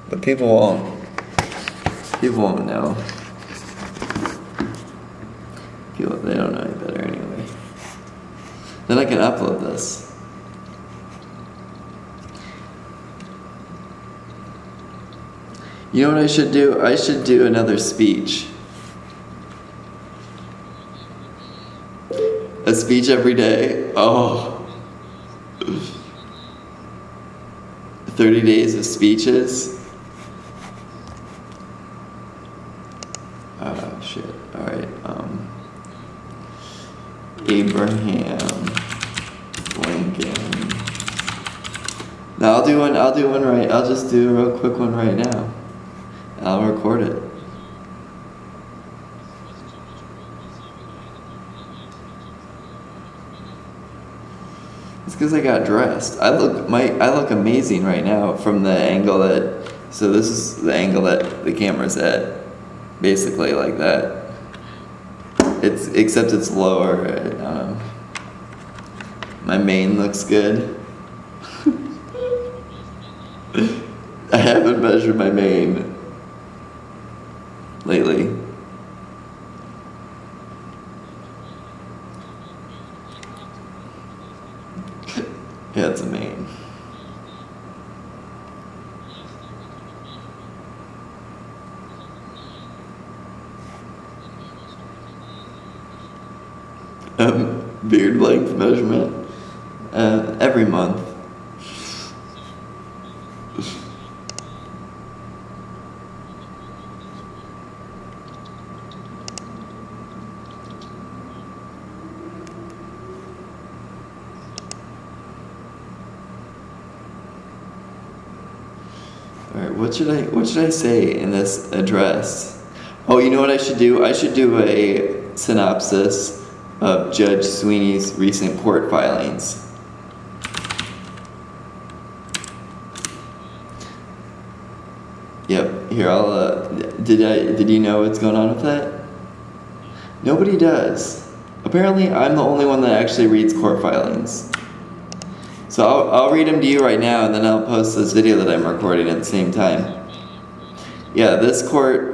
But people won't. People won't know. People, they don't know any better anyway. Then I can upload this. You know what I should do? I should do another speech. A speech every day. Oh. 30 days of speeches. Shit. Alright. Abraham Lincoln. No, I'll do one right. I'll just do a real quick one right now. I'll record it. It's because I got dressed. I look amazing right now from the angle that. So this is the angle that the camera's at, basically like that. Except it's lower. I don't know. My mane looks good. I haven't measured my mane lately. Yeah, it's a mane. Beard length measurement every month. Alright, what should I say in this address? Oh, you know what I should do? I should do a synopsis of Judge Sweeney's recent court filings. Yep, here I'll did you know what's going on with that? Nobody does. Apparently I'm the only one that actually reads court filings. So I'll read them to you right now, and then I'll post this video that I'm recording at the same time. Yeah, this court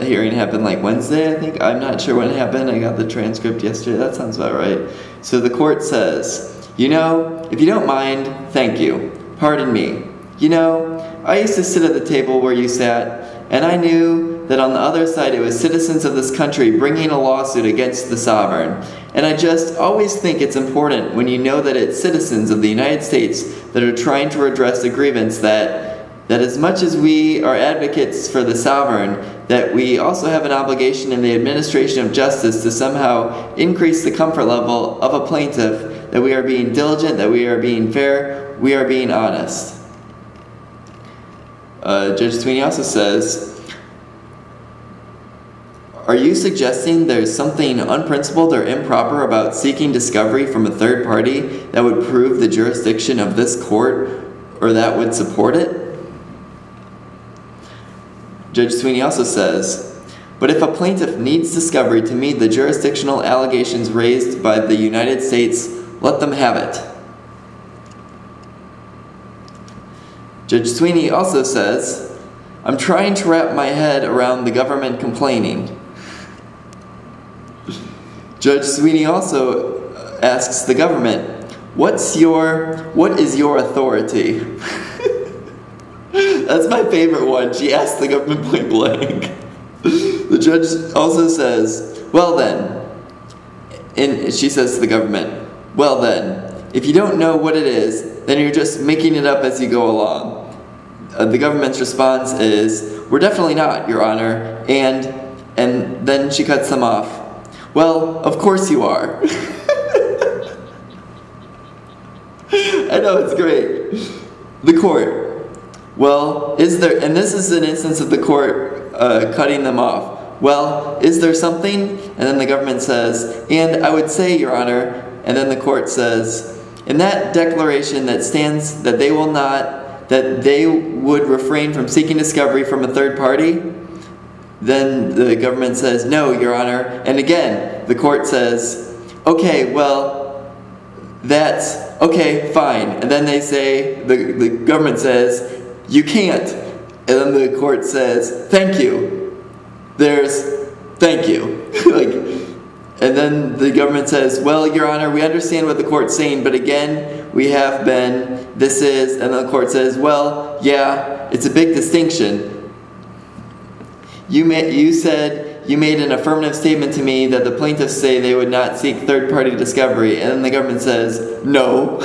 hearing happened like Wednesday, I think. I'm not sure when it happened. I got the transcript yesterday. That sounds about right. So the court says, you know, if you don't mind, thank you. Pardon me. You know, I used to sit at the table where you sat, and I knew that on the other side it was citizens of this country bringing a lawsuit against the sovereign. And I just always think it's important when you know that it's citizens of the United States that are trying to redress a grievance that as much as we are advocates for the sovereign, that we also have an obligation in the administration of justice to somehow increase the comfort level of a plaintiff, that we are being diligent, that we are being fair, we are being honest. Judge Sweeney also says, are you suggesting there's something unprincipled or improper about seeking discovery from a third party that would prove the jurisdiction of this court or that would support it? Judge Sweeney also says, but if a plaintiff needs discovery to meet the jurisdictional allegations raised by the United States, let them have it. Judge Sweeney also says, I'm trying to wrap my head around the government complaining. Judge Sweeney also asks the government, what is your authority? That's my favorite one. She asked the government point blank. The judge also says, well then, and she says to the government, well then, if you don't know what it is, then you're just making it up as you go along. The government's response is, we're definitely not, Your Honor, and then she cuts them off. Well, of course you are. I know, it's great. The court. Well, is there, and this is an instance of the court cutting them off. Well, is there something? And then the government says, and I would say, Your Honor, and then the court says, in that declaration that stands that they will not, that they would refrain from seeking discovery from a third party, then the government says, no, Your Honor. And again, the court says, okay, well, that's, okay, fine. And then they say, the government says, you can't. And then the court says, thank you. There's thank you. And then the government says, well, Your Honor, we understand what the court's saying, but again, we have been, this is, and the court says, well, yeah, it's a big distinction. You said you made an affirmative statement to me that the plaintiffs say they would not seek third-party discovery, and then the government says, no.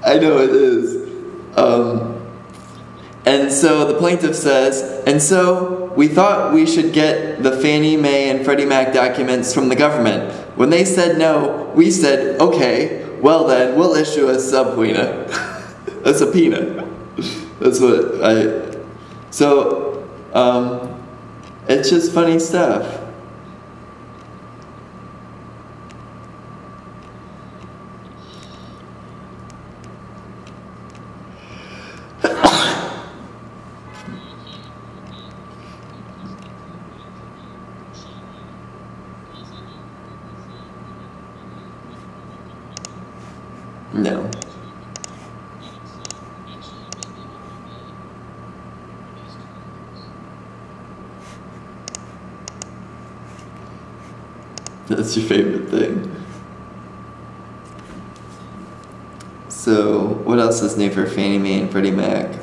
I know it is. And so the plaintiff says, and so we thought we should get the Fannie Mae and Freddie Mac documents from the government. When they said no, we said, okay, well then, we'll issue a subpoena. A subpoena. That's what it's just funny stuff. No. That's your favorite thing. So, what else is new for Fannie Mae and Freddie Mac?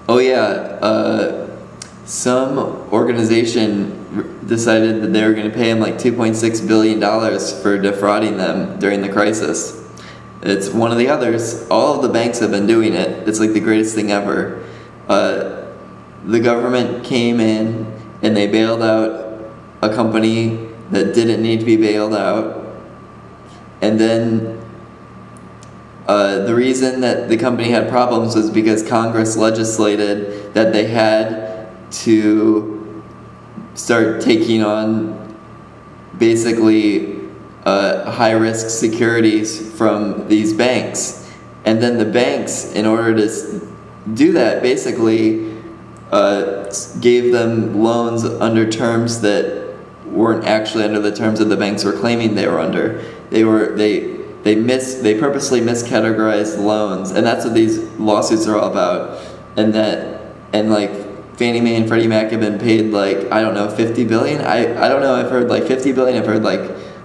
Oh yeah, some organization decided that they were going to pay him like $2.6 billion for defrauding them during the crisis. It's one of the others. All of the banks have been doing it. It's like the greatest thing ever. The government came in and they bailed out a company that didn't need to be bailed out. And then the reason that the company had problems was because Congress legislated that they had to start taking on basically high-risk securities from these banks. And then the banks, in order to do that, basically gave them loans under terms that weren't actually under the terms that the banks were claiming they were under. They purposely miscategorized loans, and that's what these lawsuits are all about. And like Fannie Mae and Freddie Mac have been paid like, I don't know, $50 billion? I don't know, I've heard like $50 billion, I've heard like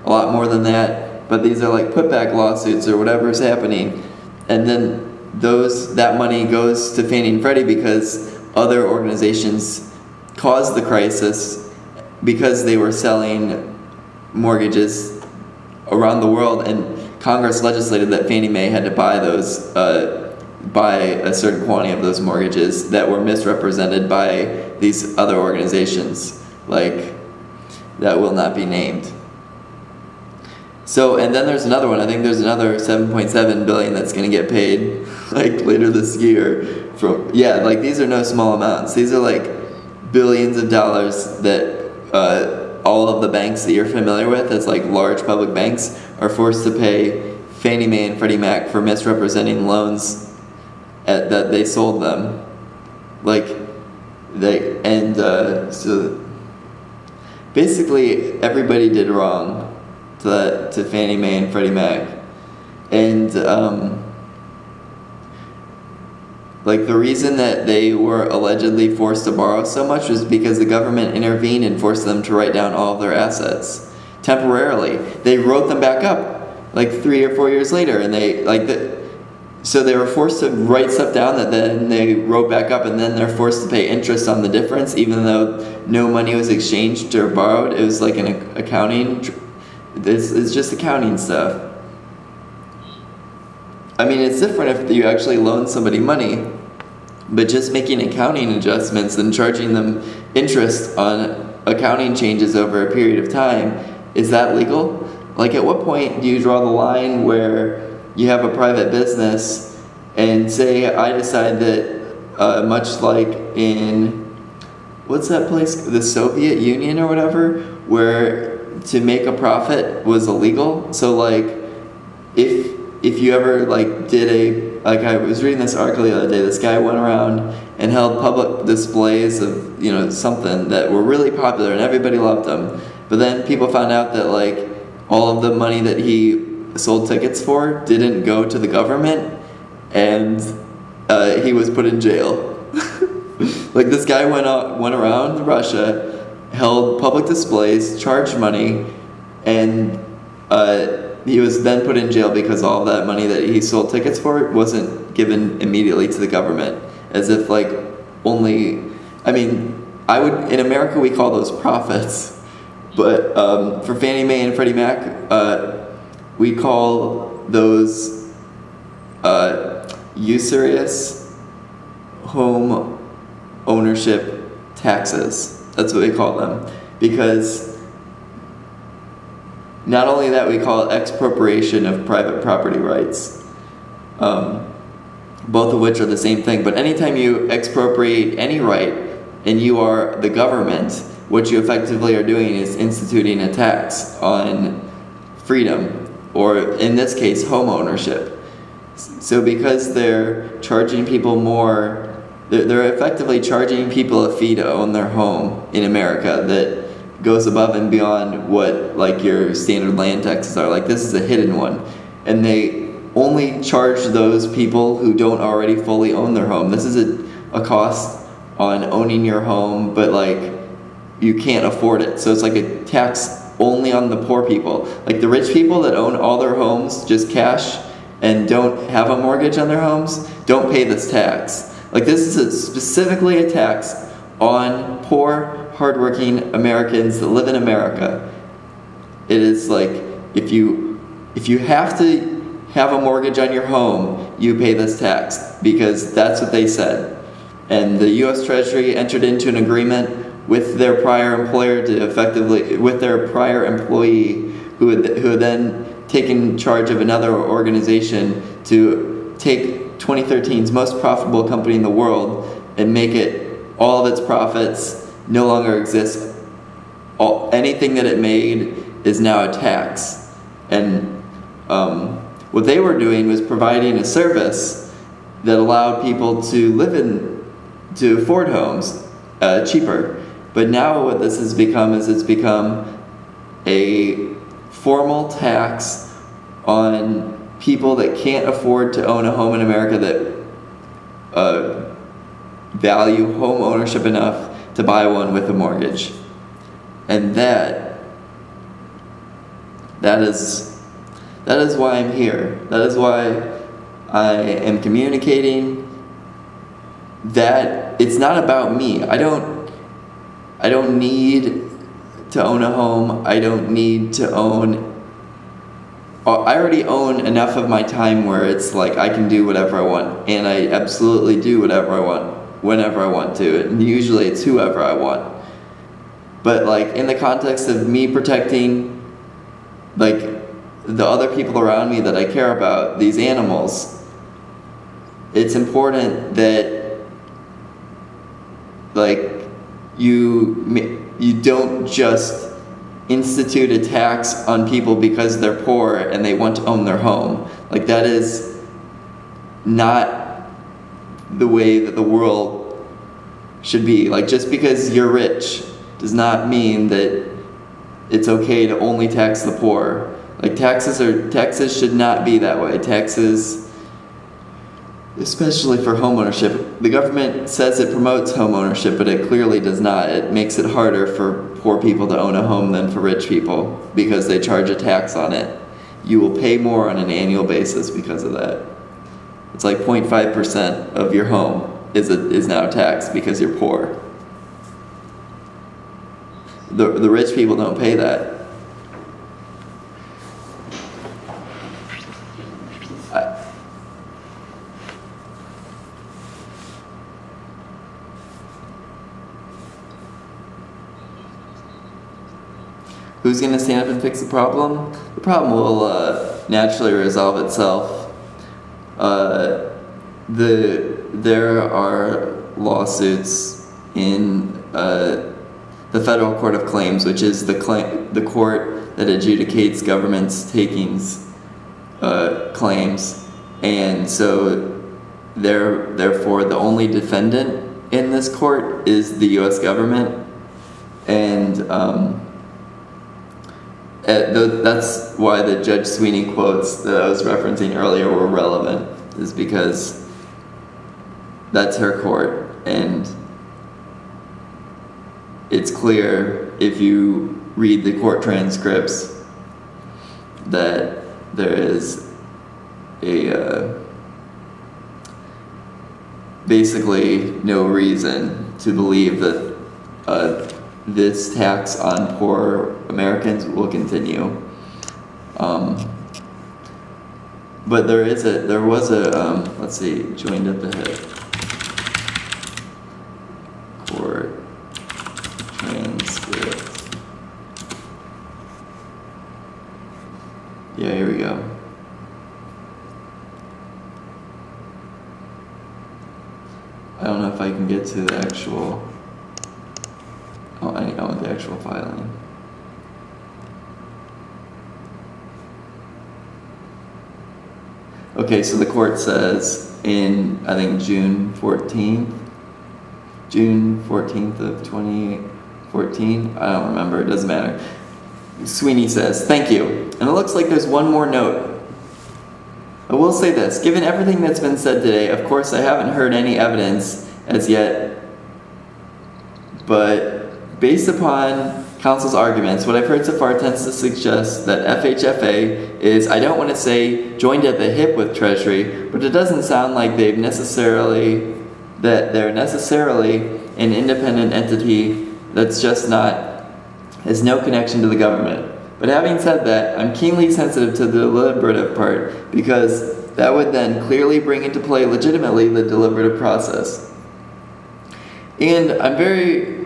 a lot more than that, but these are like putback lawsuits or whatever's happening. And then that money goes to Fannie and Freddie because other organizations caused the crisis because they were selling mortgages around the world, and Congress legislated that Fannie Mae had to buy those, buy a certain quantity of those mortgages that were misrepresented by these other organizations, like, that will not be named. So, and then there's another one. I think there's another $7.7 billion that's going to get paid, like, later this year. Like, these are no small amounts. These are, like, billions of dollars that all of the banks that you're familiar with as, like, large public banks are forced to pay Fannie Mae and Freddie Mac for misrepresenting loans that they sold them. So basically everybody did wrong to Fannie Mae and Freddie Mac. And like, the reason that they were allegedly forced to borrow so much was because the government intervened and forced them to write down all of their assets temporarily. They wrote them back up like 3 or 4 years later, and so they were forced to write stuff down that then they wrote back up, and then they're forced to pay interest on the difference even though no money was exchanged or borrowed. It was like an accounting, it's just accounting stuff. I mean, it's different if you actually loan somebody money, but just making accounting adjustments and charging them interest on accounting changes over a period of time, is that legal? Like, at what point do you draw the line where you have a private business and say I decide that, much like in, what's that place, the Soviet Union or whatever, where to make a profit was illegal? So like, if you ever like did like I was reading this article the other day, this guy went around and held public displays of, you know, something that were really popular and everybody loved them. But then people found out that like all of the money that he sold tickets for didn't go to the government, and he was put in jail. Like this guy went around Russia, held public displays, charged money, and he was then put in jail because all that money that he sold tickets for wasn't given immediately to the government. As if like only, I mean, in America we call those profits, but for Fannie Mae and Freddie Mac, we call those usurious home ownership taxes. That's what we call them. Because not only that, we call it expropriation of private property rights, both of which are the same thing. But anytime you expropriate any right and you are the government, what you effectively are doing is instituting a tax on freedom, or in this case, home ownership. So because they're charging people more, they're effectively charging people a fee to own their home in America that goes above and beyond what like your standard land taxes are. Like this is a hidden one, and they only charge those people who don't already fully own their home. This is a cost on owning your home, but like you can't afford it. So it's like a tax only on the poor people. Like the rich people that own all their homes just cash and don't have a mortgage on their homes don't pay this tax. Like this is specifically a tax on poor, hardworking Americans that live in America. It is like if you have to have a mortgage on your home, you pay this tax because that's what they said. And the U.S. Treasury entered into an agreement with their prior employer to with their prior employee who had then taken charge of another organization to take 2013's most profitable company in the world and make it all of its profits no longer exist. Anything that it made is now a tax. And what they were doing was providing a service that allowed people to afford homes cheaper. But now what this has become is it's become a formal tax on people that can't afford to own a home in America, that value home ownership enough to buy one with a mortgage. And that is why I'm here. That is why I am communicating that it's not about me. I don't need to own a home. I don't need to own. I already own enough of my time where it's like I can do whatever I want, and I absolutely do whatever I want, whenever I want to, and usually it's whoever I want. But like in the context of me protecting like the other people around me that I care about, these animals, it's important that like you don't just institute a tax on people because they're poor and they want to own their home. Like that is not the way that the world should be. Like just because you're rich does not mean that it's okay to only tax the poor. Like taxes should not be that way. Taxes, especially for homeownership, the government says it promotes homeownership, but it clearly does not. It makes it harder for poor people to own a home than for rich people because they charge a tax on it. You will pay more on an annual basis because of that. It's like 0.5% of your home is now taxed because you're poor. The rich people don't pay that. Who's going to stand up and fix the problem? The problem will naturally resolve itself. There are lawsuits in the Federal Court of Claims, which is the court that adjudicates government's takings claims. And so therefore the only defendant in this court is the U.S. government, and that's why the Judge Sweeney quotes that I was referencing earlier were relevant, is because that's her court, and it's clear if you read the court transcripts that there is basically no reason to believe that this tax on poor Americans will continue. But there was a let's see, joined at the hip. Court transcript. Yeah, here we go. I don't know if I can get to the actual. Oh, I want the actual filing. Okay, so the court says in, I think, June 14th of 2014, I don't remember, it doesn't matter. Sweeney says, "Thank you. And it looks like there's one more note. I will say this, given everything that's been said today, of course I haven't heard any evidence as yet, but based upon counsel's arguments, what I've heard so far tends to suggest that FHFA is, I don't want to say joined at the hip with Treasury, but it doesn't sound like they're necessarily an independent entity that's just has no connection to the government. But having said that, I'm keenly sensitive to the deliberative part, because that would then clearly bring into play legitimately the deliberative process. And I'm very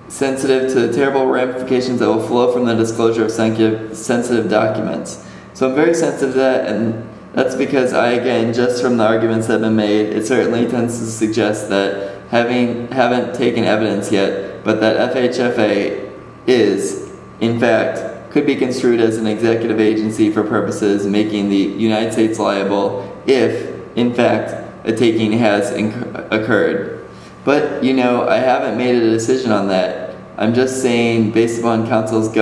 sensitive to the terrible ramifications that will flow from the disclosure of sensitive documents. So I'm very sensitive to that, and that's because again, just from the arguments that have been made, it certainly tends to suggest that haven't taken evidence yet, but that FHFA is, in fact, could be construed as an executive agency for purposes making the United States liable if, in fact, a taking has occurred. But, I haven't made a decision on that. I'm just saying, based upon government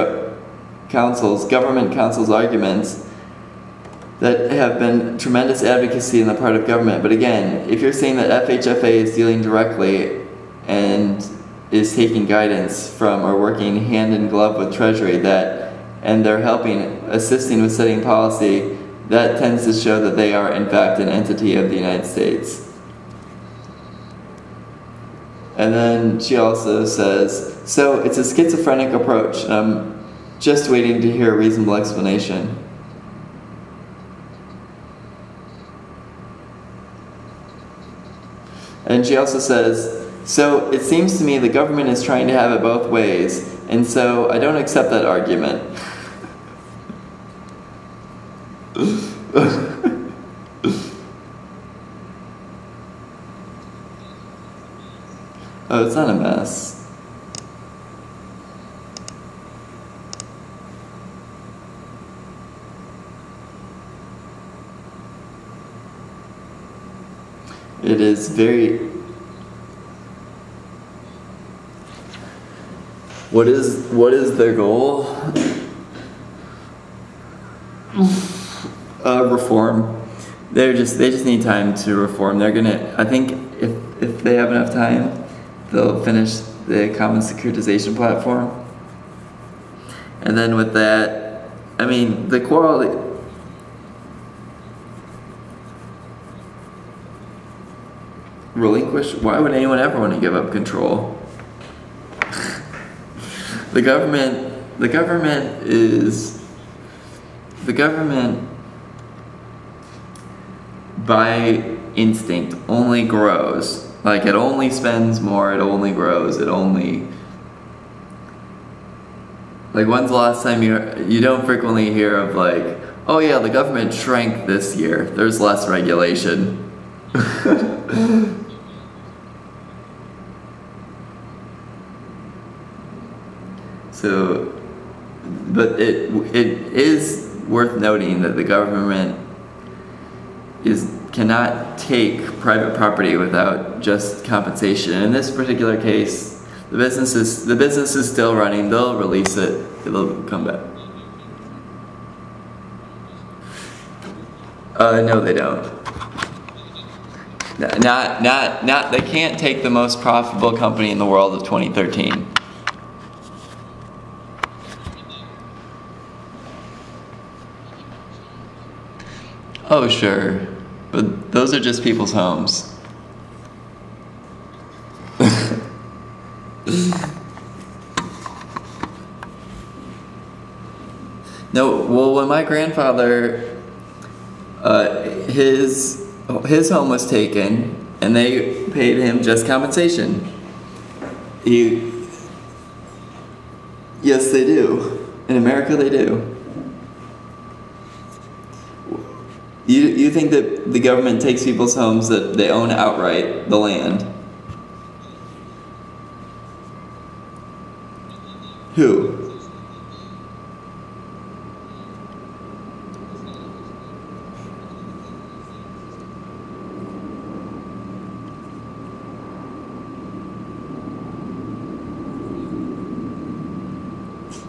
counsel's arguments, that have been tremendous advocacy on the part of government. But again, if you're saying that FHFA is dealing directly and is taking guidance from or working hand in glove with Treasury, and they're assisting with setting policy, that tends to show that they are in fact an entity of the United States. And then she also says, so it's a schizophrenic approach, and I'm just waiting to hear a reasonable explanation. And she also says, so it seems to me the government is trying to have it both ways, and so I don't accept that argument. Oh, it's not a mess. It is very... What is their goal? Reform. They just need time to reform. They're gonna, I think if they have enough time, they'll finish the common securitization platform. And then with that, I mean, the quality... Relinquish? Why would anyone ever want to give up control? The government by instinct only grows. Like, it only spends more, it only grows, it only... Like, when's the last time you don't frequently hear of like, oh yeah, the government shrank this year, there's less regulation. So, but it is worth noting that the government is cannot take private property without just compensation. In this particular case, the business is still running. They'll release it. It'll come back. No, they don't. Not. They can't take the most profitable company in the world of 2013. Oh, sure. But those are just people's homes. No, well, when my grandfather, his home was taken, and they paid him just compensation. Yes, they do. In America, they do. You think that the government takes people's homes that they own outright, the land? Who?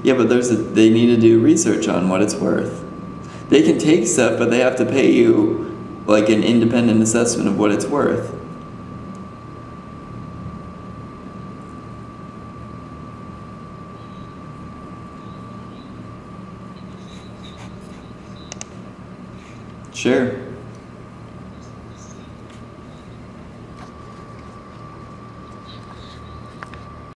Yeah, but they need to do research on what it's worth. They can take stuff, but they have to pay you like an independent assessment of what it's worth. Sure.